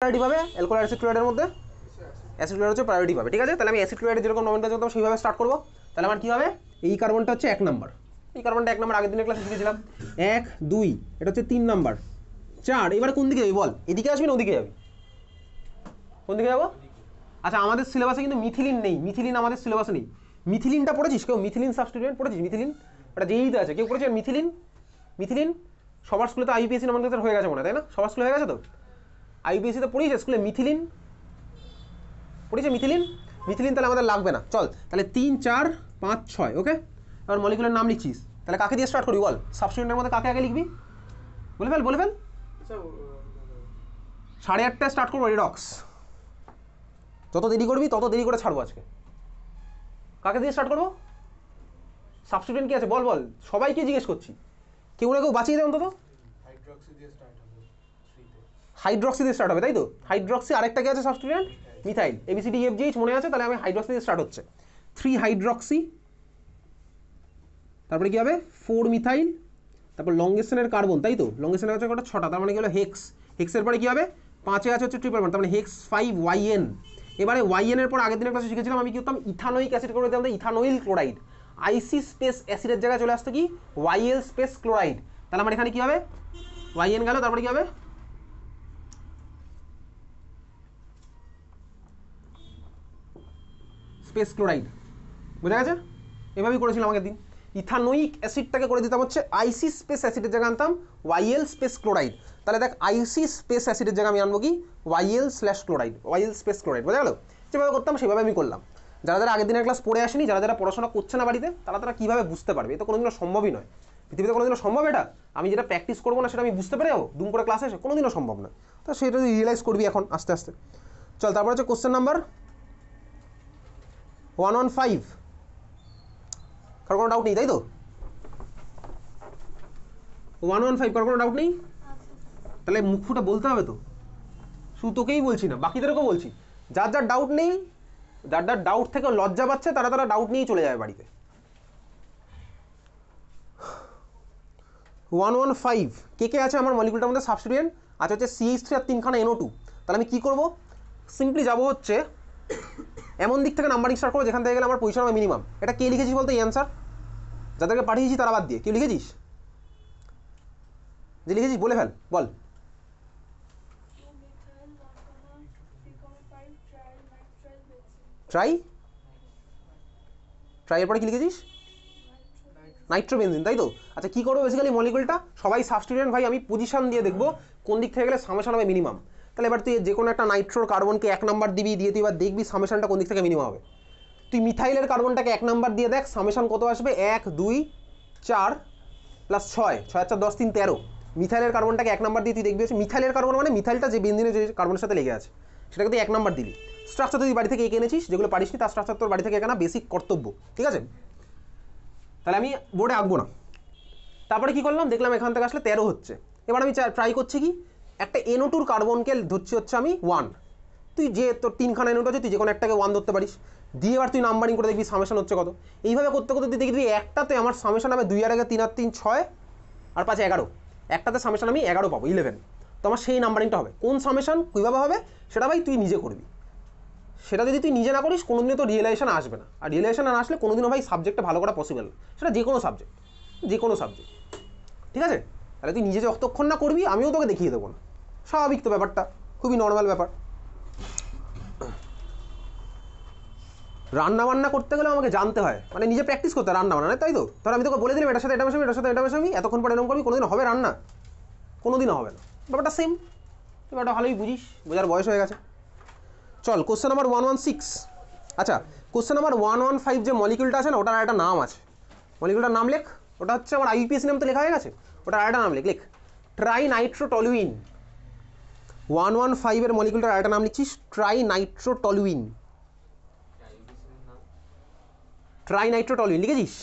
Priority পাবে alcohol acid ক্লোরাইডের মধ্যে? Acid chloride হচ্ছে প্রায়োরিটি পাবে, ঠিক আছে। তাহলে আমি অ্যাসিড ক্লোরাইডের যেরকম নমিনটা করতাম সেইভাবে স্টার্ট করবো। তাহলে আমার কী হবে, এই কার্বনটা হচ্ছে 1 নাম্বার, এই কার্বনটা 1 নাম্বার, আগের দিনের ক্লাসে শিখেছিলাম 1 2, এটা হচ্ছে 3 নাম্বার 4। এবারে কোন দিকে যাবি বল, এদিকে আসবি না ওদিকে যাবি? কোন দিকে যাবো? আচ্ছা আমাদের সিলেবাসে কিন্তু মিথিলিন নেই, মিথিলিন আমাদের সিলেবাসে নেই। মিথিলিনটা পড়েছিস কেউ? মিথিলিন সাবস্টিটিউয়েন্ট পড়েছিস? মিথিলিন ওটা যেইতে আছে, কেউ পড়েছেন মিথিলিন? মিথিলিন সবার স্কুলে তো আইপিএসসি নমিনেশন হয়ে গেছে মনে হয়, তাই না? সবার স্কুলে হয়ে গেছে তো, আইপিএসসিতে পড়িয়েছে স্কুলে মিথিলিন পড়েছে? মিথিলিন, মিথিলিন তাহলে আমাদের লাগবে না। চল তাহলে 3 4 5 6, ওকে। এবার মলিকুলার নাম লিখছিস, তাহলে কাকে দিয়ে স্টার্ট করবি বল? সাবস্টিটিউয়েন্টের মধ্যে কাকে আগে লিখবি? বলে ফেল, বলে ফেল। 8:30টায় স্টার্ট করবো রেডক্স, যত দেরি করবি তত দেরি করে ছাড়বো আজকে। কাকে দিয়ে স্টার্ট করবো? সাবস্টিটিউয়েন্ট কি আছে বল, বল, সবাইকে জিজ্ঞেস করছি, কেউ না কেউ বাঁচিয়ে দেয় অন্তত। হাইড্রক্সি দিয়ে স্টার্ট হবে, তাই তো? হাইড্রক্সি, আরেকটা কি আছে সাবস্টিটিউয়েন্ট? মিথাইল। ABCDEFGH মনে আছে? তাহলে আমি হাইড্রক্সি দিয়ে স্টার্ট হচ্ছে 3 হাইড্রক্সি, তারপরে কি হবে 4 মিথাইল, তারপর লংগেশনের কার্বন, তাই তো? লংগেশনের আছে কটা? 6টা, তার মানে কি হলো হেক্স। হেক্সের পরে কি হবে 5-এ আছে হচ্ছে ট্রিপল বন্ড, তার মানে হেক্স 5 YN। এবারে YN এর পর আগের দিনের ক্লাসে শিখেছিলাম আমি কি করতাম, ইথানোইক অ্যাসিড করে দিতাম, ইথানোইল ক্লোরাইড। আইসি স্পেস অ্যাসিডের জায়গায় চলে আসতো কি YL স্পেস ক্লোরাইড। তাহলে আমার এখানে কি হবে YN গেল, তারপরে কি হবে স্পেস ক্লোরাইড। বোঝা গেছে? এভাবেই করেছিলাম আগের দিন। ইথানোইক অ্যাসিডটাকে করে দিতাম হচ্ছে আইসি স্পেস অ্যাসিডের জায়গায় আনতাম YL স্পেস ক্লোরাইড। তাহলে দেখ আইসি স্পেস অ্যাসিডের জায়গায় আমি আনবো কি YL/ক্লোরাইড, YL স্পেস ক্লোরাইড। বোঝা গেল? যেভাবে করতাম সেভাবে আমি করলাম। যারা যারা আগের দিনের ক্লাস পড়ে আসেনি, যারা যারা পড়াশোনা করছে না বাড়িতে, তারা কীভাবে বুঝতে পারবে? এটা কোনোদিনও সম্ভবই নয়, পৃথিবীতে কোনোদিনও সম্ভব এটা। আমি যেটা প্র্যাকটিস করবো না সেটা আমি বুঝতে পেরে যাবো দুম করে ক্লাসে এসে? কোনোদিনও সম্ভব না। তো সেটা রিয়েলাইজ করবি এখন আস্তে আস্তে। চল তারপর হচ্ছে কোশ্চেন নাম্বার 115। কারো কোনো ডাউট নেই তাই তো? 115 কারো কোনো ডাউট নেই? তাহলে মুখ ফুটে বলতে হবে তো, শুধু তোকেই বলছি না বাকিদেরকেও বলছি, যার যার ডাউট নেই, যার যার ডাউট থেকে লজ্জা পাচ্ছে তারা ডাউট নিয়েই চলে যাবে বাড়িতে। 115 কে কে আছে আমার মলিকুলটার মধ্যে সাবস্টিটিউয়েন্ট? আচ্ছা হচ্ছে CH3 আর 3খানা NO2। তাহলে আমি কি করবো, সিম্পলি যাবো হচ্ছে এমন দিক থেকে নাম্বারিং স্টার্ট করবো যেখান থেকে গেলে আমার পজিশন হবে মিনিমাম। এটা কে লিখেছিস বলতো এই অ্যান্সার? যাদেরকে পাঠিয়েছি তারা বাদ দিয়ে কেউ লিখেছিস? যে লিখেছিস বলে ফেল, বল। ট্রাইয়ের পরে কি লিখেছিস? নাইট্রোবেনজিন, তাই তো? আচ্ছা কী করবো বেসিক্যালি মলিকুলটা, সবাই সাবস্টিটিউয়েন্ট ভাই, আমি পজিশন দিয়ে দেখবো কোন দিক থেকে গেলে সামেশন হবে মিনিমাম। তাহলে এবার তুই যে কোনো একটা নাইট্রোর কার্বনকে 1 নাম্বার দিবি, দিয়ে তুই এবার দেখবি সামেশনটা কোন দিক থেকে মিনিমাম হবে। তুই মিথাইলের কার্বনটাকে 1 নাম্বার দিয়ে দেখ সামেশন কত আসবে, 1 2 4 + 6, 6 4 10 3 13। মিথাইলের কার্বনটাকে 1 নাম্বার দিয়ে তুই দেখবি হচ্ছে মিথাইলের কার্বন মানে মিথাইলটা যে বেনজিনের যে কার্বনের সাথে লেগে আছে সেটাকে তুই 1 নাম্বার দিলি। স্ট্রাকচার তুই বাড়ি থেকে এঁকে এনেছিস, যেগুলো পারিসনি তার স্ট্রাকচার তোর বাড়ি থেকে এখানে বেসিক কর্তব্য, ঠিক আছে? তাহলে আমি বোর্ডে আঁকবো না। তারপরে কি করলাম, দেখলাম এখান থেকে আসলে 13 হচ্ছে। এবার আমি ট্রাই করছি কি, একটা NO2 কার্বনকে ধরছি হচ্ছে আমি 1। তুই যে তোর 3খানা NO2 আছে তুই যে কোনো একটাকে 1 ধরতে পারিস, দিয়ে এবার তুই নাম্বারিং করে দেখবি সামেশন হচ্ছে কত। এইভাবে করতে করতে তুই দেখবি একটাতে আমার সামেশন হবে 2 আর 3 আর 3 6 আর 5 11। একটাতে সামেশন আমি 11 পাবো, 11। তো আমার সেই নাম্বারিংটা হবে। কোন সামেশন কীভাবে হবে সেটা ভাই তুই নিজে করবি। সেটা যদি তুই নিজে না করিস কোনোদিনও তো রিয়েলাইজেশন আসবে না। আর রিয়েলাইজেশন না আসলে কোনোদিনও ভাই সাবজেক্টটা ভালো করা পসিবল না, সেটা যে কোনো সাবজেক্ট, যে কোনো সাবজেক্ট, ঠিক আছে? তাহলে তুই নিজে যতক্ষণ না করবি আমিও তোকে দেখিয়ে দেবো না, স্বাভাবিক তো ব্যাপারটা, খুবই নর্মাল ব্যাপার। রান্না বান্না করতে গেলে আমাকে জানতে হয়, মানে নিজে প্র্যাকটিস করতে হয় রান্না বান্না, তাই তো? ধর আমি তোকে বলে দিলাম এটার সাথে এটা মেশাবি, এটার সাথে এটা মেশাবি, এতক্ষণ পরে এরকম করবি, কোনোদিন হবে রান্না? কোনোদিনও হবে না। ব্যাপারটা সেম, ব্যাপারটা ভালোই বুঝিস, বোঝার বয়স হয়ে গেছে। চল কোশ্চেন নাম্বার 116। আচ্ছা কোশ্চেন নাম্বার 115 যে মলিকুলটা আছে না ওটার একটা নাম আছে, মলিকুলটার নাম লেখ। ওটা হচ্ছে আমার IUPAC নাম তো লেখা হয়ে গেছে, ওটার আরেকটা নাম লেখ, ট্রাইনাইট্রোটলুইন। 115 এর মলিকুলটার আরেকটা নাম লিখছিস ট্রাইনাইট্রোটলুইন। ট্রাইনাইট্রোটলুইন লিখেছিস?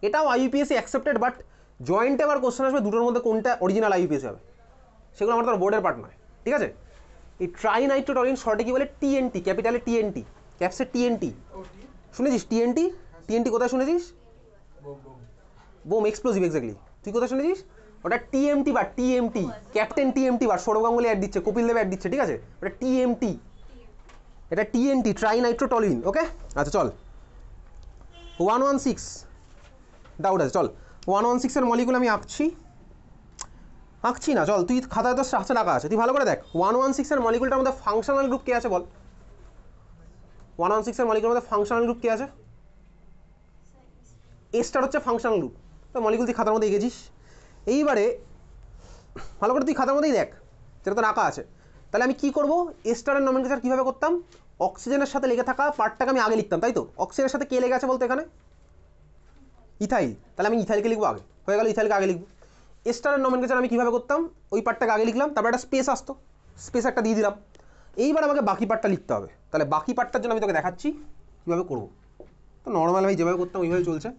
এটাও IUPAC অ্যাকসেপ্টেড, বাট জয়েন্টে আবার কোশ্চেন আসবে দুটোর মধ্যে কোনটা অরিজিনাল IUPAC হবে, সেগুলো আমার তোর বোর্ডের পার্ট নয়, ঠিক আছে? এই ট্রাইনাইট্রোটলুইন শর্টে কি বলে TNT, ক্যাপিটালে TNT, ক্যাপসে TNT। শুনেছিস TNT? TNT কোথায় শুনেছিস? Bomb, explosive, exactly. তুই কোথায় শুনেছিস? ওটা TMT bar, TMT captain TMT bar, Sourav Ganguly ad দিচ্ছে, কপিল দেব অ্যাড দিচ্ছে, ঠিক আছে? ওটা টিএমটি, এটা টিএনটি ট্রাইনাইট্রোটলিন। ওকে আচ্ছা চল 116 ডাউট আছে, চল 116 এর মলিকুল আমি আঁকছি না, চল তুই খাতায় তো স্ট্রাকচার আঁকা আছে, তুই ভালো করে দেখ 116 এর মলিকুলটার মধ্যে ফাংশনাল গ্রুপ কে আছে বল? 116 এর মলিকুলের মধ্যে ফাংশনাল গ্রুপ কে আছে? এস্টার হচ্ছে ফাংশনাল গ্রুপ, তো মলিকুল তুই খাতার মধ্যে এঁকেছিস। এইবারে ভালো করে তুই খাতার মধ্যেই দেখ যেটা তোর আঁকা আছে। তাহলে আমি কি করব, এস্টারের নমেনক্লেচার কীভাবে করতাম, অক্সিজেনের সাথে লেগে থাকা পার্টটাকে আমি আগে লিখতাম, তাই তো? অক্সিজেনের সাথে কে লেগে আছে বলতো এখানে? ইথাইল, তাহলে আমি ইথাইলকে লিখবো আগে, হয়ে গেল ইথাইলকে আগে লিখবো। এস্টারের নমেনক্লেচার আমি কীভাবে করতাম, ওই পার্টটাকে আগে লিখলাম, তারপর একটা স্পেস আসতো, স্পেস একটা দিয়ে দিলাম। এইবার আমাকে বাকি পার্টটা লিখতে হবে, তাহলে বাকি পার্টটার জন্য আমি তোকে দেখাচ্ছি কীভাবে করবো। তো নর্মাল ভাই যেভাবে করতাম ওইভাবে চলছে।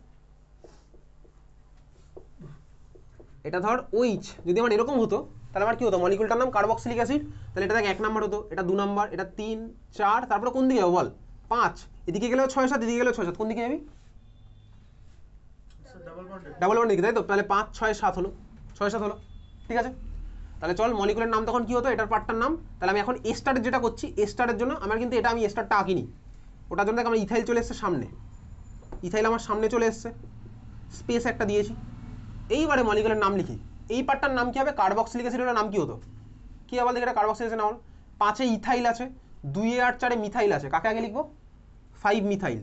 এটা ধর ওইচ, যদি আমার এরকম হতো তাহলে আমার কী হতো, মলিকুলটার নাম কার্বক্সিলিক অ্যাসিড, তাহলে এটা দেখ 1 নাম্বার হতো, এটা 2 নাম্বার, এটা 3 4, তারপরে কোন দিকে যাবো বল, 5, এদিকে গেলেও 6 7, এদিকে গেলেও 6 7, কোন দিকে যাবি? ডাবল বন্ড দিকে, তাই তো? তাহলে 5 6 7 হলো, 6 7 হলো, ঠিক আছে? তাহলে চল মলিকুলের নাম তখন কী হতো, এটার পার্টটার নাম। তাহলে আমি এখন এস্টারের যেটা করছি, এস্টারের জন্য আমার কিন্তু এটা আমি এস্টারটা আঁকিনি, ওটার জন্য দেখ আমার ইথাইল চলে এসছে সামনে, ইথাইল আমার সামনে চলে এসছে, স্পেস একটা দিয়েছি। এইবারে মলিকুলের নাম লিখি, এই পার্টটার নাম কী হবে, কার্বক্সিলিক অ্যাসিডের নাম কী হতো, কী আবার দেখি এটা কার্বক্সিলিক অ্যাসিড নাম, 5-এ ইথাইল আছে, 2 আর 4-এ মিথাইল আছে, কাকে আগে লিখবো, 5 মিথাইল,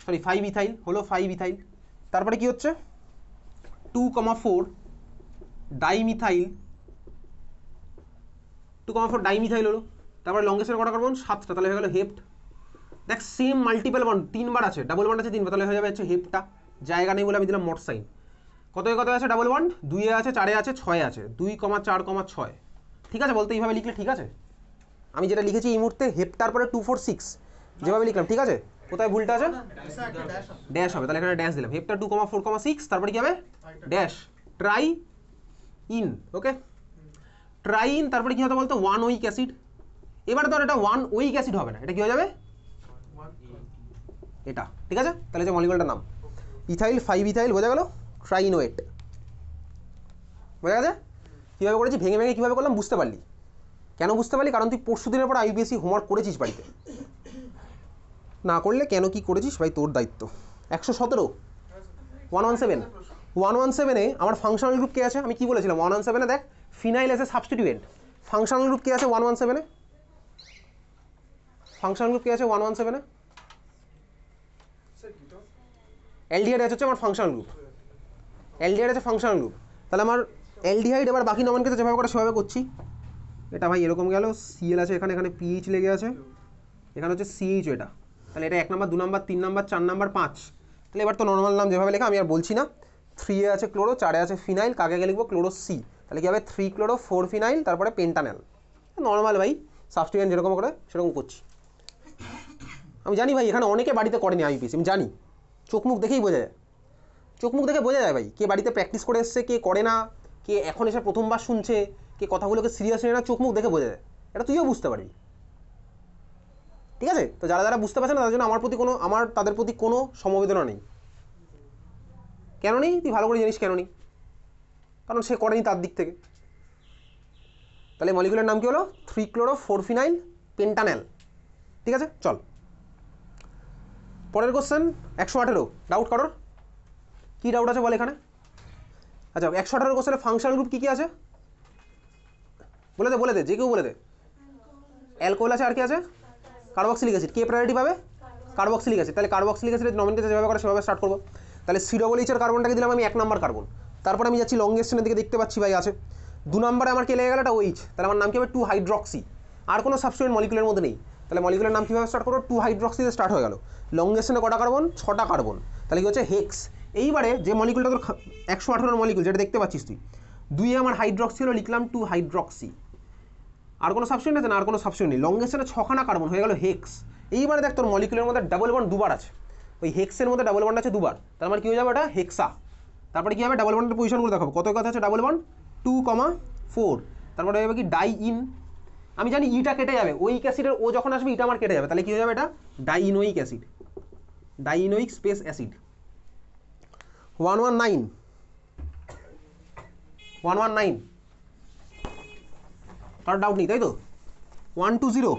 সরি 5 ইথাইল হলো, 5 ইথাইল। তারপরে কি হচ্ছে 2,4 ডাইমিথাইল, 2,4 ডাইমিথাইল হলো। তারপরে লংগেস্টের কটা কার্বন, 7টা, তাহলে হয়ে গেল হেপ্ট। দেখ সেম মাল্টিপল বন্ড 3 বার আছে, ডাবল বন্ড আছে 3 বার, তাহলে হয়ে যাবে হচ্ছে হেপ্টা। জায়গা নেই বলে আমি দিলাম মড সাইন। কত আছে ডাবল বন্ড, 2-এ আছে, 4-এ আছে, 6-এ আছে, 2,4,6, ঠিক আছে? বলতে এইভাবে লিখলে ঠিক আছে? আমি যেটা লিখেছি এই মুহূর্তে হেপ্টার পরে 2,4,6 যেভাবে লিখলাম, ঠিক আছে? কোথায় ভুলটা আছে, ড্যাশ হবে, তাহলে এখানে ড্যাশ দিলাম, হেপ্টার 2,4,6, তারপরে কি হবে dash, try in. Okay try in, তারপরে কি হতো বলতো, 1 উইক অ্যাসিড। এবারে ধর এটা 1 উইক অ্যাসিড হবে না, এটা কি হয়ে যাবে এটা, ঠিক আছে? তাহলে যে মলিকুলটার নাম ইথাইল, 5 ইথাইল, বোঝা গেল, ট্রাইনোয়েট, বোঝা গেছে? কীভাবে করেছি, ভেঙে ভেঙে কীভাবে করলাম বুঝতে পারলি? কেন বুঝতে পারলি, কারণ তুই পরশু দিনের পর আইপিএসসি হোমওয়ার্ক করেছিস বাড়িতে, না করলে কেন কি করেছিস ভাই তোর দায়িত্ব। 117 117-এ আমার ফাংশনাল গ্রুপ কে আছে, আমি কি বলেছিলাম 117-এ দেখ ফিনাইল এসে সাবস্টিটিউয়েন্ট, ফাংশনাল গ্রুপ কে আছে 117-এ, ফাংশনাল গ্রুপ কে আছে 117-এ, অ্যালডিহাইড হচ্ছে আমার ফাংশনাল গ্রুপ, অ্যালডিহাইড আছে ফাংশনাল গ্রুপ। তাহলে আমার অ্যালডিহাইড এবার বাকি নমেনক্লেচার যেভাবে করে সেভাবে করছি। এটা ভাই এরকম গেল, সিএল আছে এখানে, এখানে পিএইচ লেগে আছে, এখানে হচ্ছে সিএইচ, এটা তাহলে এটা 1 নাম্বার 2 নাম্বার 3 নাম্বার 4 নাম্বার 5। তাহলে এবার তো নর্মাল নাম যেভাবে লেখা আমি আর বলছি না। 3-এ আছে ক্লোরো, 4-এ আছে ফিনাইল, কাকে আগে লিখবো, ক্লোরো সি, তাহলে কি হবে 3 ক্লোরো 4 ফিনাইল, তারপরে পেন্টানেল। নর্মাল ভাই সাবস্টিটিউয়েন্ট যেরকম করে সেরকম করছি। আমি জানি ভাই এখানে অনেকে বাড়িতে করেনি আইপিএস, আমি জানি, চোখ মুখ দেখেই বোঝা যায়, চোখ মুখ দেখে বোঝা যায় ভাই কে বাড়িতে প্র্যাকটিস করে এসছে, কে করে না, কে এখন এসে প্রথমবার শুনছে, কে কথাগুলোকে সিরিয়াস নেয় না, চোখ মুখ দেখে বোঝা যায়, এটা তুইও বুঝতে পারবি, ঠিক আছে? তো যারা যারা বুঝতে পারছে না তাদের জন্য আমার তাদের প্রতি কোনো সমবেদনা নেই। কেন নেই তুই ভালো করে জানিস কেন নেই, কারণ সে করেনি তার দিক থেকে। তাহলে মলিকুলের নাম কি হলো, 3 ক্লোরো 4 ফিনাইল পেন্টানেল, ঠিক আছে? চল পরের কোশ্চেন 118, ডাউট কারোর কি ডাউট আছে বল এখানে? আচ্ছা 118 কোশ্চেনে ফাংশনাল গ্রুপ কী কী আছে বলে দে যে কেউ বলে দে। অ্যালকোহল আছে, আর কি আছে, কার্বক্সিলিক অ্যাসিড, কে প্রায়োরিটি পাবে, কার্বক্সিলিক অ্যাসিড। তাহলে কার্বক্সিলিক অ্যাসিডের নমেনক্লেচার যেভাবে করে সেভাবে স্টার্ট করবো। তাহলে COOH কার্বনটাকে দিলাম আমি 1 নাম্বার কার্বন, তারপর আমি যাচ্ছি লংগেস্ট চেনের দিকে, দেখতে পাচ্ছি ভাই আছে 2 নাম্বারে আমার কে লেগে গেল, এটা OH, তাহলে আমার নাম কি হবে 2 হাইড্রক্সি, আর কোনো সাবস্টিটিউয়েন্ট মলিকুলের মধ্যে নেই। তাহলে মলিকুলের নাম কীভাবে স্টার্ট করবো, 2 হাইড্রক্সি দিয়ে স্টার্ট হয়ে গেল। লংগেস্ট চেনে কটা কার্বন, 6টা কার্বন, তাহলে কি হচ্ছে হেক্স। এইবারে যে মলিকুলটা তোর 118 মলিকুল যেটা দেখতে পাচ্ছিস তুই, 2-এ আমার হাইড্রক্সি হলো, লিখলাম 2 হাইড্রক্সি, আর কোনো সাবস্টিটিউয়েন্ট আছে না, আর কোনো সাবস্টিটিউয়েন্ট নেই। লংগেস্ট চেনে 6খানা কার্বন হয়ে গেল হেক্স। এইবারে দেখ তোর মলিকুলের মধ্যে ডাবল বন্ড 2বার আছে, ওই হেক্সের মধ্যে ডাবল বন্ড আছে 2বার, তার মানে কী হয়ে যাবে ওটা হেক্সা। তারপরে কী হবে, ডাবল বন্ডের পজিশনগুলো দেখাবো, কত কথা আছে ডাবল বন্ড 2,4, তারপরে হবে কি ডাই ইন, আমি জানি ইটা কেটে যাবে, ওইক অ্যাসিডের ও যখন আসবে ইটা আমার কেটে যাবে, তাহলে কী হয়ে যাবে এটা ডাইনোইক অ্যাসিড, ডাইনোইক স্পেস অ্যাসিড। 119 119, কারো ডাউট নেই তাই তো? 120,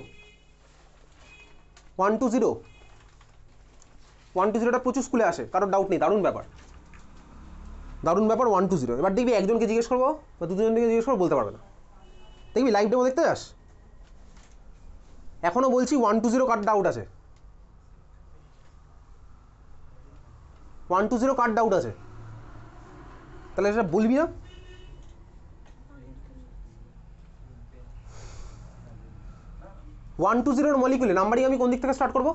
120, 120টা প্রচুর স্কুলে আসে, কারোর ডাউট নেই, দারুণ ব্যাপার, দারুণ ব্যাপার। 120, এবার দেখবি একজনকে জিজ্ঞেস করবো বা দুজনকে জিজ্ঞেস করবো, বলতে পারবে না, দেখবি লাইভ ডেমো দেখতে যাস। এখনও বলছি 120 কার ডাউট আছে, 120 কার ডাউট আছে, তাহলে সেটা বলবি না? ওয়ান টু জিরোর মলিকুলে নাম্বারিং আমি কোন দিক থেকে স্টার্ট করবো?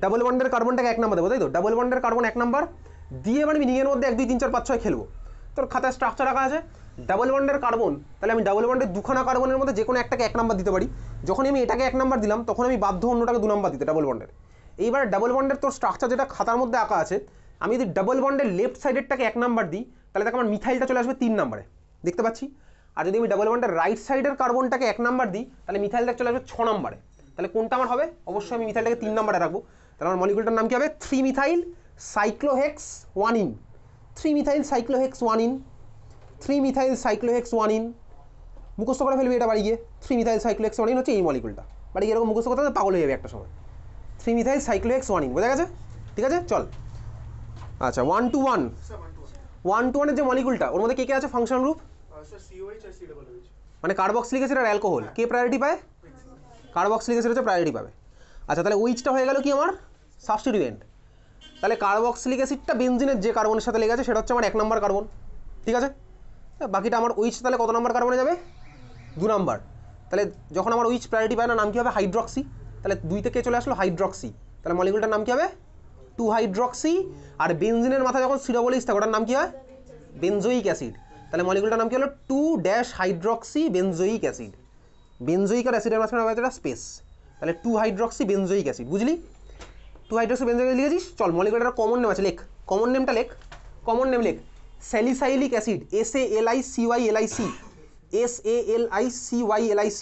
ডাবল বন্ডের কার্বনটাকে 1 নাম্বার দেবো তাই তো? ডাবল বন্ডের কার্বন 1 নাম্বার দিয়ে এবার আমি রিংয়ের মধ্যে 1 2 3 4 5 6 খেলবো। তোর খাতায় স্ট্রাকচার রাখা আছে ডাবল বন্ডের কার্বন, তাহলে আমি ডাবল বন্ডের দুখানা কার্বনের মধ্যে যে কোনো একটাকে 1 নাম্বার দিতে পারি। যখন আমি এটাকে 1 নাম্বার দিলাম তখন আমি বাধ্য অন্যটাকে 2 নাম্বার দিতে ডাবল বন্ডের। এইবার ডাবল বন্ডের তোর স্ট্রাকচার যেটা খাতার মধ্যে আঁকা আছে, আমি যদি ডাবল বন্ডের লেফট সাইডেরটাকে 1 নাম্বার দিই তাহলে দেখো আমার মিথাইলটা চলে আসবে 3 নাম্বারে, দেখতে পাচ্ছি। আর যদি আমি ডাবল বন্ডের রাইট সাইডের কার্বনটাকে 1 নাম্বার দিই তাহলে মিথাইলটা চলে আসবে 6 নাম্বারে। তাহলে কোনটা আমার হবে? অবশ্যই আমি মিথাইলটাকে 3 নাম্বারে রাখবো। তাহলে আমার মলিকুলটার নাম কি হবে? 3 methyl cyclohex 1 ene, 3 methyl cyclohex 1 ene, 3 methyl cyclohex 1 ene. মুখস্থ করে ফেলবি এটা বাড়ি গিয়ে। 3 মিথাইল সাইক্লোহেক্স 1 ইন হচ্ছে এই মলিকুলটা, বাড়ি গিয়ে এরকম মুখস্থ করতে হবে, পাগল হয়ে যাবে একটা সময়। 3 মিথাইল সাইক্লোহেক্স 1 ইন, বোঝা গেছে? ঠিক আছে, চল। আচ্ছা 1 to 1, 1 to 1 এর যে মলিকুলটা ওর মধ্যে কে কে আছে ফাংশন গ্রুপ? মানে কার্বক্সিলিক অ্যাসিড আর অ্যালকোহল, কে প্রায়োরিটি পায়? কার্বক্সিলিক অ্যাসিড হচ্ছে প্রায়োরিটি পাবে। আচ্ছা তাহলে ওইচটা হয়ে গেল কি আমার? সাবস্টিটিউয়েন্ট। তাহলে কার্বক্সিলিক অ্যাসিডটা বেনজিনের যে কার্বনের সাথে লেগে আছে সেটা হচ্ছে আমার 1 নাম্বার কার্বন, ঠিক আছে? বাকিটা আমার ওইচ তাহলে কত নাম্বার কার্বনে যাবে? 2 নাম্বার। তাহলে যখন আমার ওইচ প্রায়োরিটি পায় না, নাম কি হবে? হাইড্রক্সি। তাহলে 2 থেকে চলে আসলো হাইড্রক্সি, তাহলে মলিকুলটার নাম কি হবে? 2 হাইড্রক্সি। আর বেনজিনের মাথায় যখন সিডাবলিস থাকে ওটার নাম কি হয়? Benzoic acid. তাহলে মলিকুলটার নাম কি হলো? 2 হাইড্রক্সি বেনজোইক অ্যাসিড। বেনজোইক আর অ্যাসিডের মাঝখানে হবে একটা স্পেস, তাহলে 2 হাইড্রক্সি বেনজোইক অ্যাসিড, বুঝলি? 2 হাইড্রক্সি বেনজোইক অ্যাসিড লিখেছিস? চল মলিকুলটার কমন নেম আছে, লেখ কমন নেমটা, লেখ কমন নেম, লেখ salicylic acid, SALICYLIC, SALICYLIC,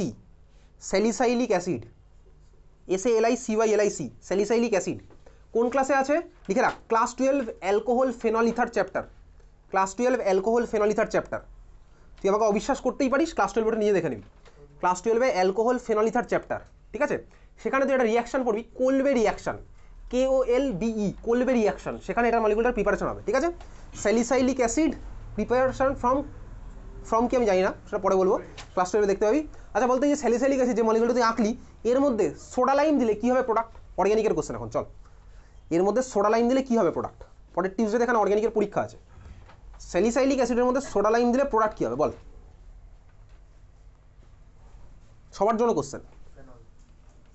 salicylic acid, SALICYLIC, salicylic acid. কোন ক্লাসে আছে লিখে রাখ, class 12 alcohol phenol ether chapter, class 12 alcohol phenol ether chapter. তুই আমাকে অবিশ্বাস করতেই পারিস, ক্লাস 12 ওটা নিয়ে দেখে নিবি। Class 12 alcohol phenol ether chapter, ঠিক আছে? সেখানে তুই একটা রিয়াকশন পড়বি, কোলবে রিয়াকশন, KOLBE, কোলবে রিয়াকশন, সেখানে এটা মলিকুলার প্রিপারেশন হবে, ঠিক আছে? স্যালিসাইলিক অ্যাসিড প্রিপারেশন ফ্রম কি আমি জানি না, সেটা পরে বলবো, ক্লাস 12 দেখতে পাবি। আচ্ছা বলতে যে স্যালিসাইলিক অ্যাসিড যে মলিকুলটা তুই আঁকলি এর মধ্যে সোডা লাইম দিলে কী হবে প্রোডাক্ট? অর্গ্যানিকের কোশ্চেন এখন, চল। এর মধ্যে সোডা লাইম দিলে কী হবে প্রোডাক্ট? পরের টিউসডে এখানে অর্গ্যানিকের পরীক্ষা আছে। স্যালিসাইলিক অ্যাসিডের মধ্যে সোডা লাইম দিলে প্রোডাক্ট কী হবে বল? সবার জন্য কোশ্চেন।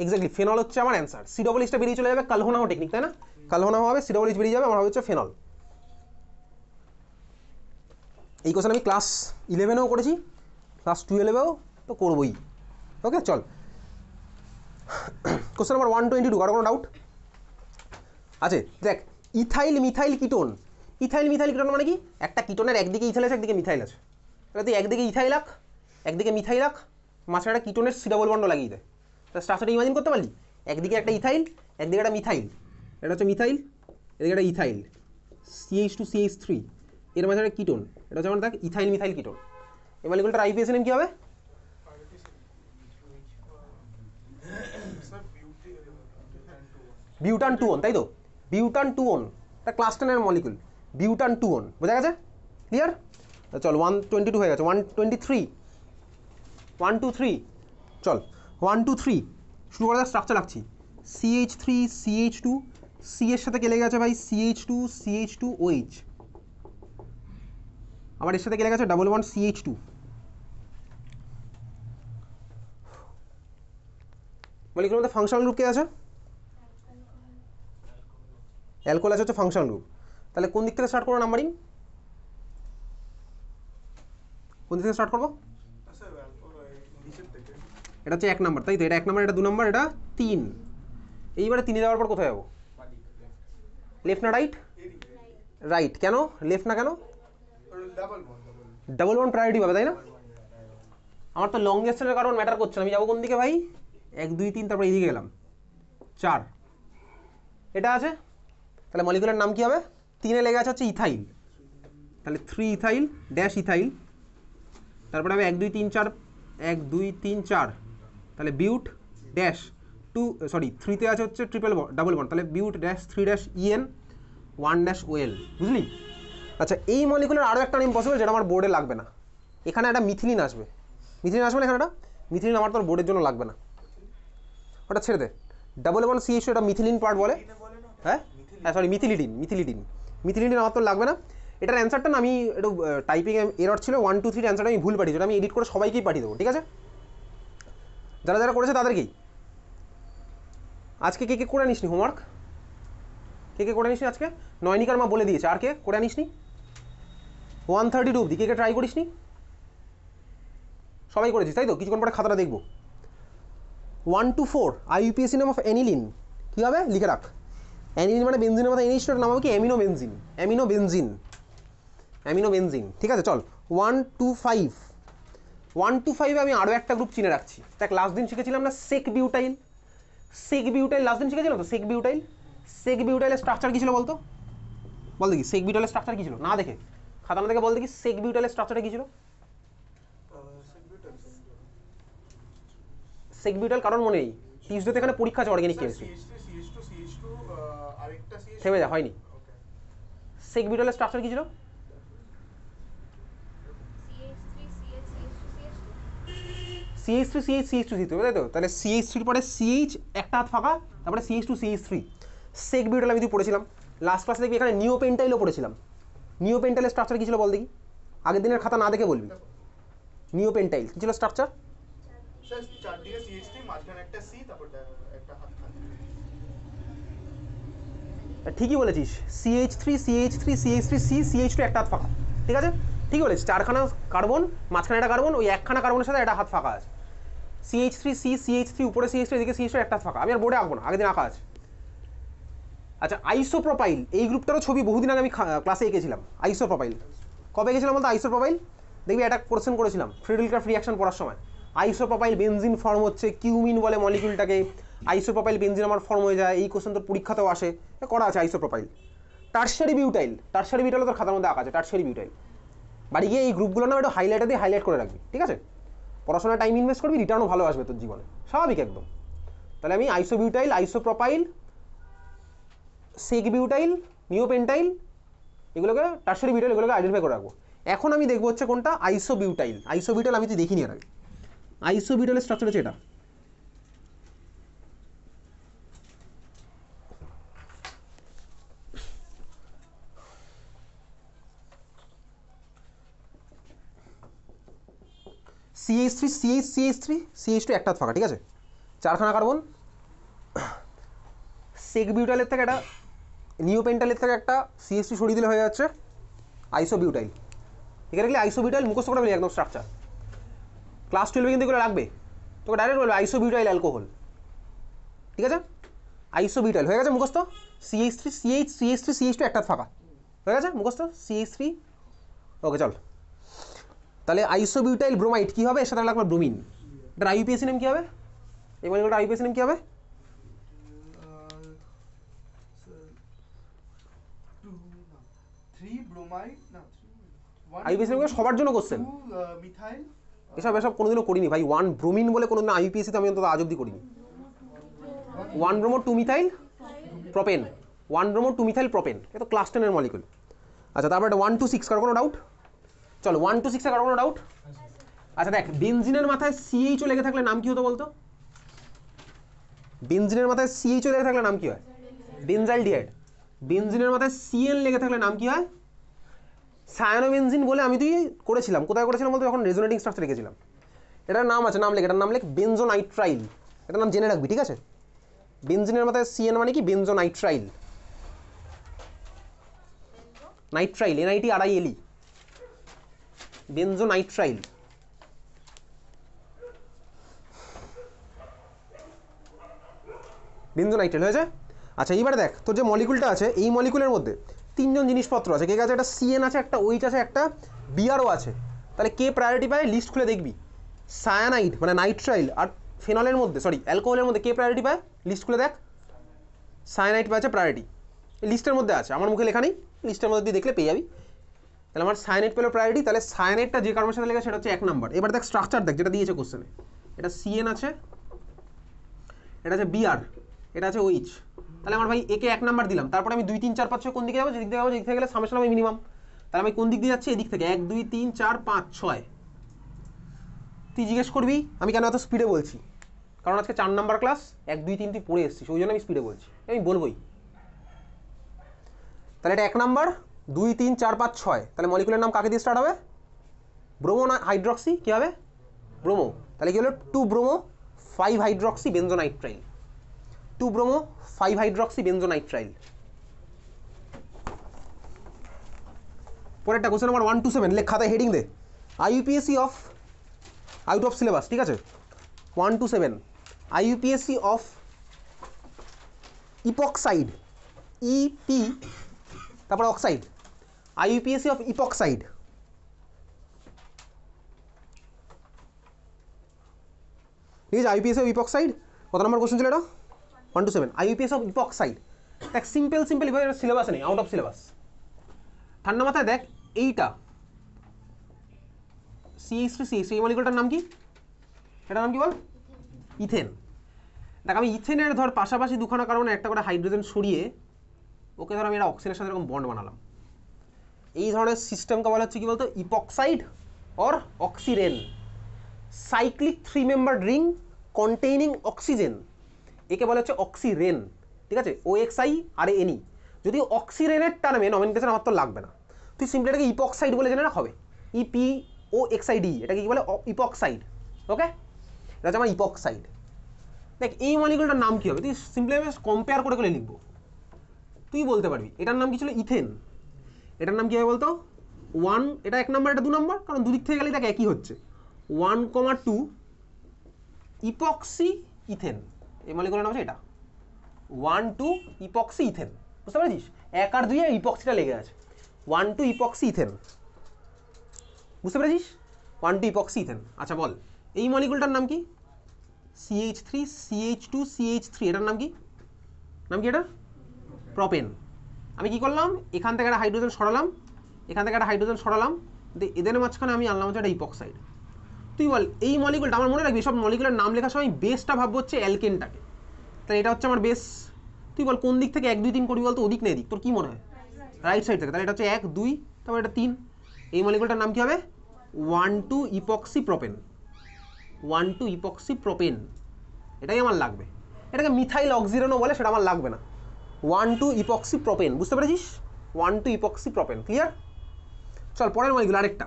এক্স্যাক্টলি, ফেনল হচ্ছে আমার অ্যান্সার। সিডাবলিসটা বেরিয়ে চলে যাবে, কালহোনাও টেকনিক, তাই না? কালহোনাও হবে, সিডাবলিস বেরিয়ে যাবে, আমার হচ্ছে ফেনল। এই কোশ্চেন আমি ক্লাস 11-এও করেছি, ক্লাস 12-এও তো করবোই। ওকে চল, কোশ্চেন নাম্বার 122, কারো কোনো ডাউট আছে? দেখ, ethyl methyl ketone, ethyl methyl ketone মানে কি? একটা কিটোনের একদিকে ইথাইল আছে একদিকে মিথাইল আছে, তাহলে তুই একদিকে ইথাইল রাখ একদিকে মিথাইল রাখ, মাঝখানে একটা কিটোনের সিডাবল বন্ড লাগিয়ে দেয়, তাহলে স্ট্রাকচারটা ইমাজিন করতে পারলি? একদিকে একটা ইথাইল একদিকে একটা মিথাইল, এটা হচ্ছে মিথাইল, এদিকে একটা ইথাইল, CH2CH3, এর মাঝে একটা কিটোন, এটা হচ্ছে আমার দেখ ইথাইল মিথাইল কিটোন। এই মলিকুলটার IUPAC নেম কী হবে? বিউটান 2-on, তাই তো? বিউটান 2-on, এটা ক্লাস 10-এর মলিকুল, বিউটান 2-on, বোঝা গেছে? ক্লিয়ার? চল 122 হয়ে গেছে, 123, 1 2 3, চল 1 2 3 শুরু করা যাক। স্ট্রাকচার রাখছি, CH3 CH2, C এর সাথে কে লেগে আছে ভাই? CH2 CH2OH, আবার এর সাথে কে লেগে আছে? Double bond CH2। মলিকুলের মধ্যে ফাংশনাল গ্রুপ কে আছে? অ্যালকোহল আছে, হচ্ছে ফাংশনাল গ্রুপ। তাহলে কোন দিক থেকে স্টার্ট করবো নাম্বারিং? কোন দিক থেকে স্টার্ট করবো? এটা হচ্ছে 1 নাম্বার, তাই তো? এটা 1 নাম্বার, এটা 2 নাম্বার, এটা 3। এইবারে 3-এ যাওয়ার পর কোথায় যাবো? লেফট না রাইট? রাইট। কেন লেফট না কেন? ডাবল বন্ড প্রায়োরিটি পাবে, তাই না? আমার তো লং ডিস্টেন্সের কারণ ম্যাটার করছে না, আমি যাবো কোন দিকে ভাই? 1 2 3, তারপর এইদিকে গেলাম 4, এটা আছে। তাহলে মলিকুলার নাম কি হবে? 3-এ লেগে আছে হচ্ছে ইথাইল, তাহলে 3 ইথাইল ড্যাশ ইথাইল, তারপরে হবে 1 2 3 4 1 2 3 4, তাহলে বিউট ড্যাশ 2 সরি 3তে আছে হচ্ছে ডাবল বন্ড, তাহলে but dash 3 dash EN 1 dash OL, বুঝলি? আচ্ছা এই মলিকুলের আরও একটা নেম পসিবল যেটা আমার বোর্ডে লাগবে না, এখানে একটা মিথিলিন আসবে। মিথিলিন আসবে না এখানে, একটা মিথিলিন আমার তোর বোর্ডের জন্য লাগবে না, ওটা ছেড়ে দে। ডাবল বন্ড সিএইচ এটা মিথিলিন পার্ট বলে, হ্যাঁ হ্যাঁ সরি মিথিলিডিন, মিথিলিডিন আমার তো লাগবে না। এটার অ্যান্সারটা না আমি একটু টাইপিং এরর ছিল 1 2 3 অ্যান্সারটা আমি ভুল পাঠিয়েছি, ওটা আমি এডিট করে সবাইকেই পাঠিয়ে দেবো, ঠিক আছে? যারা যারা করেছে তাদেরকেই। আজকে কে কে করে আনিসনি হোমওয়ার্ক? কে কে করে আনিসনি আজকে? নয়নিকার মা বলে দিয়েছে, আর কে করে আনিসনি? 132 অবধি কে কে ট্রাই করিসনি? সবাই করেছিস তাই তো? কিছুক্ষণ পরে খাতাটা দেখবো। 1 to 4 IUPAC name of aniline কী হবে লিখে রাখ। অ্যানিলিন মানে বেনজিনের মতো এনএইচটার নাম হবে কি? অ্যামিনোবেনজিন, ঠিক আছে? চল 1 to 5, 1 to 5 আমি আরও একটা গ্রুপ চিনে রাখছি। দেখ লাস্ট দিন শিখেছিলাম না সেক বিউটাইল, লাস্ট দিন শিখেছিলাম তো সেক বিউটাইলের স্ট্রাকচার কী ছিল বলতো? বল দেখি সেক বিউটাইলের স্ট্রাকচার কী ছিল, না দেখে খাতা না দেখে বল দেখি সেক বিউটাইলের স্ট্রাকচারটা কী ছিল? সেক বিউটাইল কারণ মনে নেই, টিউসডেতে এখানে পরীক্ষা আছে অর্গানিক কেমিস্ট্রি। থেমে যা, হয়নি। সেক বিউটাইলের স্ট্রাকচার কী ছিল? CH3 দিতে হবে তাই তো? তাহলে CH3 পরে CH একটা হাত ফাঁকা, তারপরে CH2 সেক বিউটাইল আমি তুই পড়েছিলাম লাস্ট ক্লাসে, দেখবি এখানে নিওপেন্টাইলও পড়েছিলাম। নিওপেন্টাইলের স্ট্রাকচার কী ছিল বল দেখি, আগের দিনের খাতা না দেখে বলবি। নিওপেন্টাইল কী ছিল স্ট্রাকচার? ঠিকই বলেছিস, CH3 একটা হাত ফাঁকা, ঠিক আছে ঠিকই বলেছিস। 4খানা কার্বন, মাঝখানে একটা কার্বন, ওই একখানা কার্বনের সাথে একটা হাত ফাঁকা আছে। CH3 উপরে CH3 এদিকে CH2 একটা হাত ফাঁকা। আমি আর বোর্ডে আঁকবো না, আগের দিন আঁকা আছে। আচ্ছা আইসোপ্রোপাইল এই গ্রুপটারও ছবি বহুদিন আগে আমি ক্লাসে এঁকেছিলাম। আইসোপ্রোপাইল কবে এঁকেছিলাম বলতো? আইসোপ্রোপাইল দেখবি একটা কোশ্চেন করেছিলাম ফ্রিডেলক্রাফট রিঅ্যাকশন পড়ার সময়। আইসোপ্রোপাইল বেনজিন ফর্ম হচ্ছে, কিউমিন বলে মলিকিউলটাকে, আইসোপ্রোপাইল বেনজিন আমার ফর্ম হয়ে যায়, এই কোশ্চেন তোর পরীক্ষাতেও আসে, করা আছে আইসোপ্রোপাইল। টারশারি বিউটাইল তোর খাতার মধ্যে আঁকা আছে, টারশারি বিউটাইল। বাড়ি গিয়ে এই গ্রুপগুলো না একটু হাইলাইটার দিয়ে হাইলাইট করে রাখবি, ঠিক আছে? পড়াশোনায় টাইম ইনভেস্ট করবি, রিটার্নও ভালো আসবে তোর জীবনে, স্বাভাবিক একদম। তাহলে আমি আইসোবিউটাইল, আইসোপ্রোপাইল, সেক বিউটাইল, নিওপেন্টাইল, এগুলোকে টারশারি বিউটাইল এগুলোকে আইডেন্টিফাই করে রাখবো। এখন আমি দেখবো হচ্ছে কোনটা আইসোবিউটাইল। আইসোবিউটাইল আমি তুই দেখিনি এর আগে। আইসোবিউটাইলের স্ট্রাকচার হচ্ছে এটা, CH2 একটা ফাঁকা, ঠিক আছে? 4খানা কার্বন। সেক বিউটাইলের থেকে একটা, নিওপেন্টাইলের থেকে একটা CH2 সরিয়ে দিলে হয়ে যাচ্ছে আইসোবিউটাইল। এখানে গেলে আইসোবিউটাইল মুখস্থ করে ফেলি একদম স্ট্রাকচার। ক্লাস 12 কিন্তু এগুলো লাগবে, তোকে ডাইরেক্ট বলবে আইসোবিউটাইল অ্যালকোহল, ঠিক আছে? আইসোবিউটাইল হয়ে গেছে মুখস্থ। CH2 একটা ফাঁকা হয়ে গেছে মুখস্থ, CH3। ওকে চল, তাহলে আইসোবিউটাইল ব্রোমাইড কী হবে? এর সাথে লাগবে ব্রোমিন। এটার আইইউপিএসি নেম কী হবে? এই মলিকুলটার আইইউপিএসি নেম কী হবে? আইইউপিএসি নেম সবার জন্য কোশ্চেন, এসব কোনোদিনও করিনি ভাই। 1 ব্রোমিন বলে কোনোদিন আইইউপিএসিতে আমি অন্তত আজ অব্দি করিনি। 1 bromo 2 methyl propane, 1 bromo 2 methyl propane, এ তো ক্লাস 10-এর মলিকুল। আচ্ছা তারপর 1 to 6 কারো কোনো ডাউট? চলো 1 to 6 কারো কোনো ডাউট? আচ্ছা দেখ, বেনজিনের মাথায় CHO লেগে থাকলে নাম কি হতো বলতো? বেনজিনের মাথায় CHO লেগে থাকলে নাম কি হয়? বেনজাইলডিহাইড। বেনজিনের মাথায় CN লেগে থাকলে নাম কি হয়? সায়ানোবেনজিন বলে আমি তুই করেছিলাম, কোথায় করেছিলাম বলতো? যখন রেজোনেটিং স্ট্রাকচার রেখেছিলাম। এটার নাম আছে, নাম লেখ, এটার নাম লেখ বেনজোনাইট্রাইল। এটার নাম জেনে রাখবি, ঠিক আছে? বেনজিনের মাথায় CN মানে কি? বেনজোনাইট্রাইল, নাইট্রাইল, NITRILE, বেনজোনাইট্রাইল। বেনজোনাইট্রাইল হয়েছে। আচ্ছা এইবারে দেখ, তোর যে মলিকুলটা আছে এই মলিকুলের মধ্যে 3জন জিনিসপত্র আছে, কে আছে? একটা CN আছে, একটা OH আছে, একটা BRO আছে। তাহলে কে প্রায়োরিটি পায়? লিস্ট খুলে দেখবি। সায়ানাইড মানে নাইট্রাইল আর ফেনলের মধ্যে, সরি অ্যালকোহলের মধ্যে কে প্রায়োরিটি পায়? লিস্ট খুলে দেখ। সায়ানাইড পাচ্ছে প্রায়োরিটি, এই লিস্টের মধ্যে আছে, আমার মুখে লেখা নেই, লিস্টের মধ্যে দিয়ে দেখলে পেয়ে যাবি। তাহলে আমার সায়ানেট পেলো প্রায়োরিটি, তাহলে সায়ানেটটা যে কার্বনের সাথে লেগে সেটা হচ্ছে 1 নাম্বার। এবার দেখ স্ট্রাকচার দেখ যেটা দিয়েছে কোশ্চেনে, এটা সিএন আছে, এটা আছে বিআর, এটা আছে ওইচ। তাহলে আমার ভাই একে 1 নাম্বার দিলাম, তারপরে আমি 2 3 4 5 6 কোন দিকে যাবো, যেদিক থেকে যাবো, যেদিক থেকে গেলে সামেশন হবে মিনিমাম। তাহলে আমি কোন দিক দিয়ে যাচ্ছি, এদিক থেকে 1 2 3 4 5 6। তুই জিজ্ঞেস করবি আমি কেন এত স্পিডে বলছি, কারণ আজকে 4 নাম্বার ক্লাস, 1 2 3 তুই পড়ে এসেছিস, ওই জন্য আমি স্পিডে বলছি, আমি বলবোই। তাহলে এটা 1 নাম্বার, 2 3 4 5 6। তাহলে মলিকুলের নাম কাকে দিয়ে স্টার্ট হবে, ব্রোমো না হাইড্রক্সি, কী হবে, ব্রোমো। তাহলে কি হলো 2 bromo 5 hydroxy benzonitrile, 2 bromo 5 hydroxy benzonitrile. পরেরটা কোশ্চেন নাম্বার 1 to 7, লেখ খাতায় হেডিং দে, IUPAC of, out of syllabus, ঠিক আছে, 1 to 7, IUPAC of epoxide, epi তারপর অক্সাইড, আইইউপিএসসি অফ ইপক্সাইড। ঠিক আছে, আইইউপিএসসি অফ ইপক্সাইড কত নম্বর কোশ্চেন ছিল এটা, 1 to 7, আইইউপিএসসি অফ ইপক্সাইড। দেখ সিম্পল এভাবে সিলেবাসে নেই, আউট অফ সিলেবাস। ঠান্ডা মাথায় দেখ এইটা CH3CH, এই মলিকুলটার নাম কি, এটার নাম কি বল, ইথেন। দেখ আমি ইথেনের ধর পাশাপাশি দুখানা কারণে একটা করে হাইড্রোজেন সরিয়ে ওকে ধর আমি এটা অক্সিজেনের সাথে এরকম বন্ড বানালাম। এই ধরনের সিস্টেমকে বলা হচ্ছে কি বলতো, epoxide or oxirane, cyclic 3 membered ring containing oxygen, একে বলা হচ্ছে অক্সিরেন। ঠিক আছে, OXI আর NE। যদি অক্সিরেনের টার্মে নমিনেশন আমার তো লাগবে না, তুই সিম্পলি এটাকে ইপক্সাইড বলে জেনে রাখ হবে, EPOXID, এটাকে কি বলে, ইপক্সাইড। ওকে, এটা হচ্ছে আমার ইপক্সাইড। দেখ এই মলিকুলটার নাম কি হবে, তুই সিম্পলি কম্পেয়ার করে করে লিখবো। তুই বলতে পারবি এটার নাম কি ছিল, ইথেন, এটার নাম কি হবে বলতো 1, এটা 1 নাম্বার, এটা 2 নাম্বার, কারণ দুদিক থেকে গেলে দেখ একই হচ্ছে, 1,2 ইপক্সি ইথেন, এই মলিকুলের নাম হচ্ছে এটা 1 2 ইপক্সি ইথেন। বুঝতে পারছিস, 1 আর 2 এ ইপক্সিটা লেগে আছে, 1 2 ইপক্সি ইথেন। বুঝতে পেরেছিস, 1 2 ইপক্সি ইথেন। আচ্ছা বল এই মলিকুলটার নাম কি, CH3 CH2 CH3, এটার নাম কি, এটা প্রপেন। আমি কি করলাম, এখান থেকে একটা হাইড্রোজেন সরালাম, এখান থেকে একটা হাইড্রোজেন সরালাম, এদের মাঝখানে আমি আনলাম হচ্ছে একটা ইপক্সাইড। তুই বল এই মলিকুলটা, আমার মনে রাখবি সব মলিকুলের নাম লেখার সময় বেসটা ভাববো হচ্ছে অ্যালকেনটাকে, তাহলে এটা হচ্ছে আমার বেস। তুই বল কোন দিক থেকে 1 2 3 করবি বলতো, ওদিক না এদিক, তোর কি মনে হয়, রাইট সাইড থেকে। তাহলে এটা হচ্ছে 1 2, তারপর এটা 3। এই মলিকুলটার নাম কি হবে, 1 2 ইপক্সি প্রপেন, 1 2 ইপক্সি প্রপেন, এটাই আমার লাগবে। এটাকে মিথাইল অক্সিরেনও বলে, সেটা আমার লাগবে না, 1 2 ইপক্সি প্রপেন। বুঝতে পেরেছিস, 1 2 ইপক্সি প্রপেন, ক্লিয়ার। চল পরের মলিকুল আরেকটা,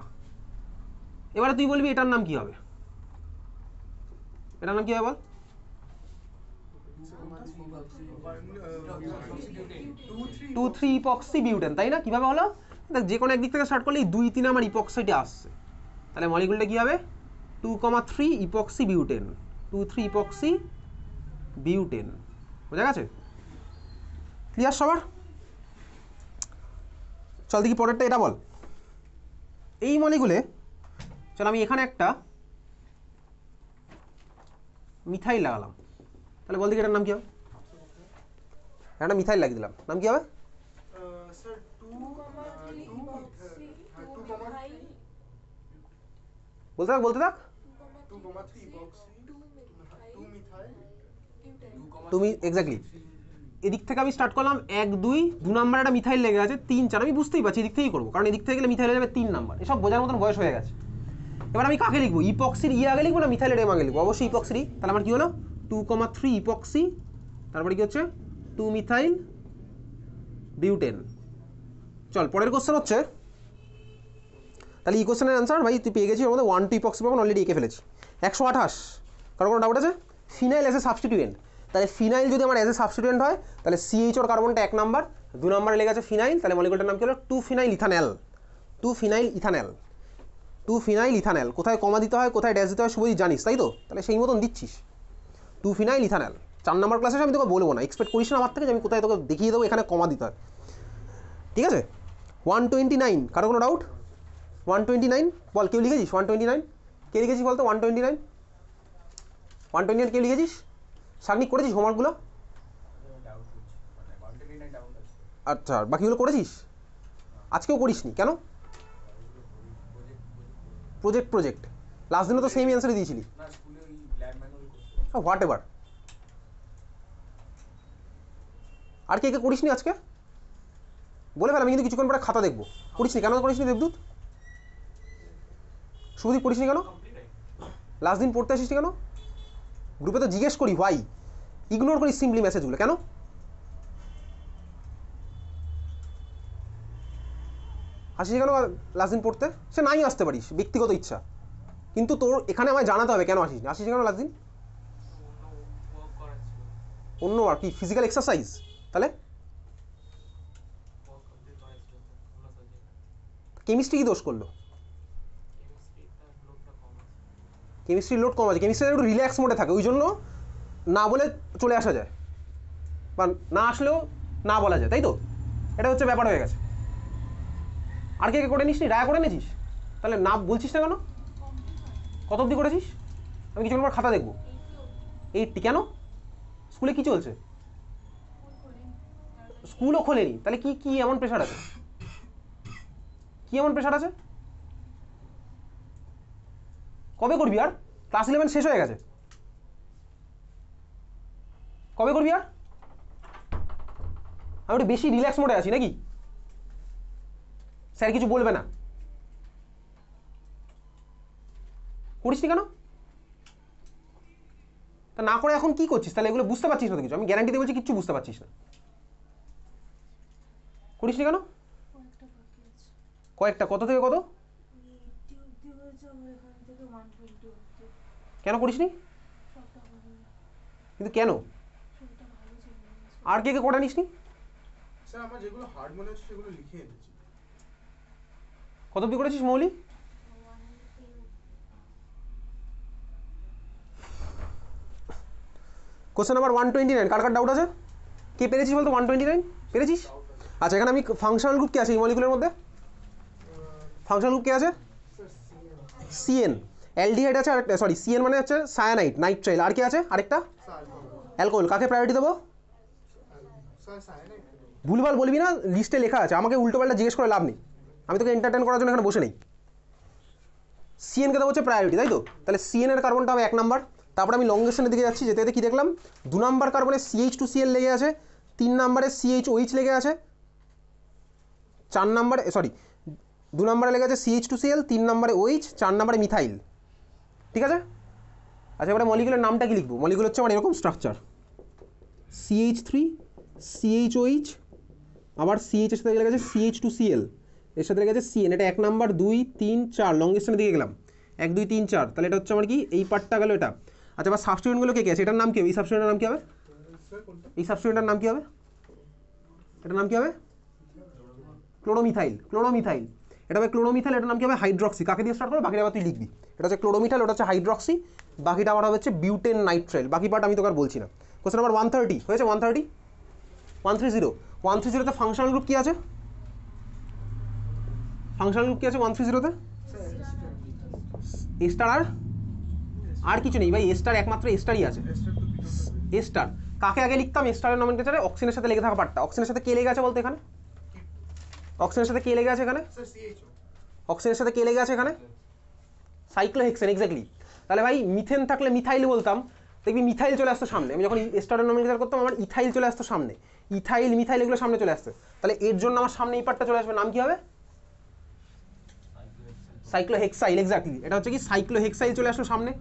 এবারে তুই বলবি এটার নাম কি হবে, এটার নাম কি হবে বল, 2 3 ইপক্সি বিউটেন, তাই না। কিভাবে হলো, দেখ যে কোনো একদিক থেকে স্টার্ট করলে 2 3 আমার ইপক্সাইডে আসছে, তাহলে মলিকুলটা কি হবে 2,3 ইপক্সি বিউটেন, 2 3 ইপক্সি বিউটেন। বোঝা গেছে, ক্লিয়ার সবার। চল দেখি পরেরটা, এটা বল এই মলিকুলে, চল আমি এখানে একটা মিথাইল লাগালাম, তাহলে বল দেখি এটার নাম কি হবে, একটা মিথাইল লাগিয়ে দিলাম, নাম কি হবে, বলতে থাক তুমি এক্স্যাক্টলি। এদিক থেকে আমি স্টার্ট করলাম 1 2 2 নাম্বার একটা মিথাইল লেগে আছে, 3 4, আমি বুঝতেই পারছি এদিক থেকেই করবো, কারণ এদিক থেকে গেলে মিথাইল হয়ে যাবে 3 নাম্বার, এসব বোঝার মতন বয়স হয়ে গেছে। এবার আমি কাকে লিখবো, ইপক্সির আগে লিখবো না মিথাইলের আগে লিখবো, অবশ্যই ইপক্সির। তাহলে আমার কি হলো 2,3 ইপক্সি, তারপরে কি হচ্ছে 2 মিথাইল বিউটেন। চল পরের কোশ্চেন হচ্ছে, তাহলে এই কোশ্চেনের অ্যান্সার ভাই তুই পেয়ে গেছিস, ওর মধ্যে 1 2 ইপক্সি পাবেন, অলরেডি এঁকে ফেলেছি। 128, কারণ কোনো ডাউট আছে, ফিনাইল এস এ সাবস্টিটিউয়েন্ট। তাহলে ফিনাইল যদি আমার এস এ সাবস্টিটিউয়েন্ট হয়, তাহলে CH ওর কার্বনটা 1 নাম্বার, 2 নাম্বারে লেগে আছে ফিনাইল, তাহলে মলিকুলটার নাম কি হলো 2 phenyl ethanol, 2 phenyl ethanol, 2 phenyl ethanol. কোথায় কমা দিতে হয়, কোথায় ড্যাশ দিতে হয় শুভজিৎ জানিস, তাই তো, তাহলে সেই মতন দিচ্ছিস 2 ফিনাইল ইথানল। 4 নাম্বার ক্লাসে আমি তোকে বলবো না, এক্সপেক্ট করিস না আমার থেকে যে আমি কোথায় তোকে দেখিয়ে দেবো এখানে কমা দিতে হয়, ঠিক আছে। 129, কারো কোনো ডাউট, 129 বল, কেউ লিখেছিস 129, কে লিখেছিস বলতো 129, 129 কেউ লিখেছিস, সাবমিট করেছিস হোমওয়ার্কগুলো, আচ্ছা বাকিগুলো করেছিস, আজকেও করিসনি কেন, প্রজেক্ট লাস্ট দিনও তো সেম অ্যান্সারই দিয়েছিলি। না স্কুলে ওই ল্যাব ম্যানুয়াল করতে। Whatever. আর কে কে করিসনি আজকে বলে ফেল, আমি কিন্তু কিছুক্ষণ পরে খাতা দেখবো। করিসনি কেন করিসনি দেবদূত? শুভদীপ করিসনি কেন? লাস্ট দিন পড়তে আসিসনি কেন? গ্রুপে তো জিজ্ঞেস করি ভাই, ইগনোর করিস সিম্পলি মেসেজগুলো কেন? আসিস কেন লাস্ট দিন পড়তে? সে নাই আসতে পারিস, ব্যক্তিগত ইচ্ছা, কিন্তু তোর এখানে আমায় জানাতে হবে কেন আসিস না। আসিস কেন লাস্ট দিন? অন্য আর কি ফিজিক্যাল এক্সারসাইজ? তাহলে কেমিস্ট্রি কি দোষ করলো? কেমিস্ট্রির লোড কম আছে, কেমিস্ট্রি একটু রিল্যাক্স মোডে থাকে, ওই জন্য না বলে চলে আসা যায়, বা না আসলেও না বলা যায়, তাই তো? এটা হচ্ছে ব্যাপার হয়ে গেছে। আর কে কে করে নিস নি? রায়া করে নিয়েছিস? তাহলে না বলছিস না কেন? কত অবধি করেছিস? আমি কিছুক্ষণ পর খাতা দেখবো। 80 কেন? স্কুলে কি চলছে? স্কুলও খোলেনি, তাহলে কি কি এমন প্রেশার আছে? কি এমন প্রেশার আছে? কবে করবি আর? ক্লাস 11 শেষ হয়ে গেছে, কবে করবি আর? আমি একটু বেশি রিল্যাক্স মোডে আছি নাকি? স্যার কিছু বলবে না? করিসনি কেন? তা না করে এখন কি করছিস? তাহলে এগুলো বুঝতে পারছিস না তো কিছু? আমি গ্যারান্টি দিয়ে বলছি কিচ্ছু বুঝতে পারছিস না। করিসনি কেন? কয়েকটা কত থেকে কত? কেন করিসনি? কিন্তু কেন? আর কে কে করে নিসনি? স্যার আমার যেগুলো হার্ড মনে হচ্ছে সেগুলো লিখে এনেছি। কত অব্দি করেছিস মৌলি? কোশ্চেন নাম্বার 129, কার কার ডাউট আছে? কে পেরেছিস বলতো? 129 পেরেছিস? আচ্ছা, এখানে আমি ফাংশনাল গ্রুপ কে আছে এই মলিকুলের মধ্যে? ফাংশনাল গ্রুপ কে আছে? সিএন। অ্যালডিহাইড আছে, আর সরি সিএন মানে হচ্ছে সায়ানাইড নাইট্রাইল। আর কে আছে আরেকটা? অ্যালকোহল। কাকে প্রায়োরিটি দেবো? ভুলভাল বলবি না, লিস্টে লেখা আছে, আমাকে উল্টোপাল্টা জিজ্ঞেস করে লাভ নেই, আমি তোকে এন্টারটেন করার জন্য এখানে বসে নেই। সিএনকে দেবো হচ্ছে প্রায়োরিটি, তাই তো? তাহলে সিএন এর কার্বনটা হবে 1 নাম্বার। তারপর আমি লংগেশনের দিকে যাচ্ছি, যেতে যেতে কি দেখলাম? 2 নাম্বার কার্বনে CH2Cl লেগে আছে, 3 নাম্বারে CHOH লেগে আছে, 4 নাম্বারে 2 নাম্বারে লেগে আছে CH2Cl, 3 নাম্বারে OH, 4 নাম্বারে মিথাইল। ঠিক আছে? আচ্ছা, এবারে মলিকুলের নামটা কি লিখবো? মলিকুল হচ্ছে আমার এরকম স্ট্রাকচার, CH3 CHOH, আবার CH এর সাথে লেগে আছে CH2Cl, এর সাথে লেগে আছে CN। এটা 1 নাম্বার 2 3 4 লং ডিস্টেন্সের দিকে গেলাম, 1 2 3 4, তাহলে এটা হচ্ছে আমার কি এই পার্টটা গেল এটা। আচ্ছা, এবার সাবস্টিটিউয়েন্টগুলো কে কে আছে? এটার নাম কি হবে? এই সাবস্টিটিউয়েন্টের নাম কি হবে? এই সাবস্টিটিউয়েন্টের নাম কি হবে? এটার নাম কি হবে? ক্লোরোমিথাইল। ক্লোরোমিথাইল, এটা হবে ক্লোরোমিথাইল। এটার নাম কি হবে? হাইড্রক্সি। কাকে দিয়ে স্টার্ট করবে? বাকিটা আবার তুই লিখবি। এটা হচ্ছে ক্লোরোমিথাইল, ওটা হচ্ছে হাইড্রক্সি, বাকিটা আবার হচ্ছে বিউটেন নাইট্রাইল। বাকি পার্ট আমি তোকে আর বলছি না। কোশ্চেন নাম্বার 130 হয়েছে। 130 130তে ফাংশনাল গ্রুপ কি আছে? ফাংশনাল গ্রুপ কি আছে 130তে? স্টার আর কিছু নেই ভাই, স্টার একমাত্র স্টারই আছে। স্টার কাকে আগে লিখতাম? স্টারের নমেনক্লেচারে অক্সিজেনের সাথে লেগে থাকা পার্টটা। অক্সিজেনের সাথে কে লেগে আছে বলতো এখানে? অক্সিজেনের সাথে কে লেগে আছে এখানে? অক্সিজেনের সাথে কে লেগে আছে এখানে? Cyclohexane, exactly. তাহলে ভাই মিথেন থাকলে মিথাইল বলতাম, দেখবি মিথাইল চলে আসতো সামনে। আমি যখন স্টারের নমেনক্লেচার করতাম আমার ইথাইল চলে আসতো সামনে, ইথাইল মিথাইল এগুলো সামনে চলে আসতো। তাহলে এর জন্য আমার সামনে এই পার্টটা চলে আসবে, নাম কি হবে? সাইক্লোহেক্সাইল, এক্স্যাক্টলি। এটা হচ্ছে কি সাইক্লোহেক্সাইল চলে আসলো সামনে,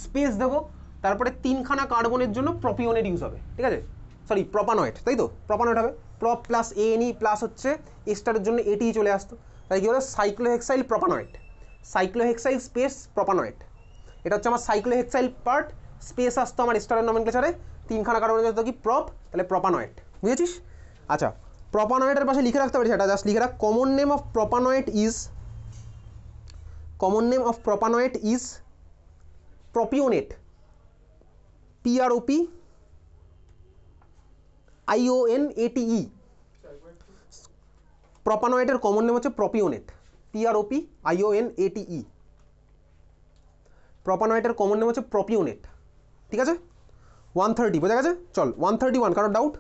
স্পেস দেবো, তারপরে 3খানা কার্বনের জন্য প্রপিওনেট ইউজ হবে। ঠিক আছে, সরি প্রপানয়েড, তাই তো? প্রপানয়েড হবে, প্রপ প্লাস ANE প্লাস হচ্ছে স্টারের জন্য এটি চলে আসতো। তাই কি হলো? সাইক্লোহেক্সাইল প্রপানয়েড, সাইক্লোহেক্সাইল স্পেস প্রপানয়েড। এটা হচ্ছে আমার সাইক্লোহেক্সাইল পার্ট, স্পেস আসতো আমার স্টারের নমেনক্লেচারে, 3খানা কার্বনের জন্য কি প্রপ, তাহলে প্রপানয়েড। বুঝেছিস? আচ্ছা, প্রপানয়েডের পাশে লিখে রাখতে পারিস, এটা জাস্ট লিখে রাখ, common name of propanoid is propionate, PROPIONATE। প্রপানয়েডের কমন নেম হচ্ছে প্রপিওনেট, PROPIONATE। প্রপানয়েডের কমন নেম হচ্ছে প্রপিওনেট। ঠিক আছে? 130 বোঝা গেছে? চল 131, কারোর ডাউট?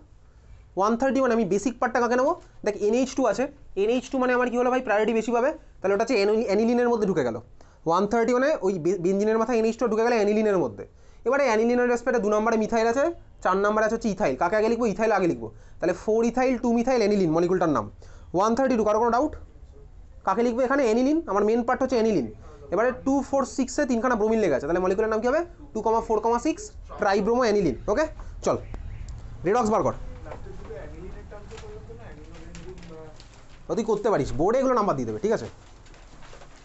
131 আমি বেসিক পার্টটা কাকে নেবো? দেখ NH2 আছে, NH2 মানে আমার কি হলো ভাই? প্রায়োরিটি বেশি পাবে, তাহলে ওটা হচ্ছে অ্যানিলিনের মধ্যে ঢুকে গেল। 130 মানে ওই বেঞ্জিনের মাথায় NH2 ঢুকে গেলে অ্যানিলিনের মধ্যে। এবারে অ্যানিলিনের রেসপেক্টে 2 নম্বরে মিথাইল আছে, 4 নম্বরে আছে হচ্ছে ইথাইল। কাকে আগে লিখবো? ইথাইল আগে লিখবো। তাহলে 4 ইথাইল 2 মিথাইল অ্যানিলিন মলিকুলটার নাম। 132 কারো কোনো ডাউট? কাকে লিখবো এখানে? অ্যানিলিন। আমার মেন পার্ট হচ্ছে অ্যানিলিন। এবারে 2 4 6-এ 3খানা ব্রোমিন লেগে আছে, তাহলে মলিকুলের নাম কি হবে? 2,4,6 ট্রাইব্রোমো অ্যানিলিন। ওকে চল রেডক্স বার কর। লাস্টের দিকে অ্যানিলিনের টার্মটা করলাম তো না, অ্যানিলিন বা তুই করতে পারিস, বোর্ডে এগুলো নাম্বার দিয়ে দেবে, ঠিক আছে।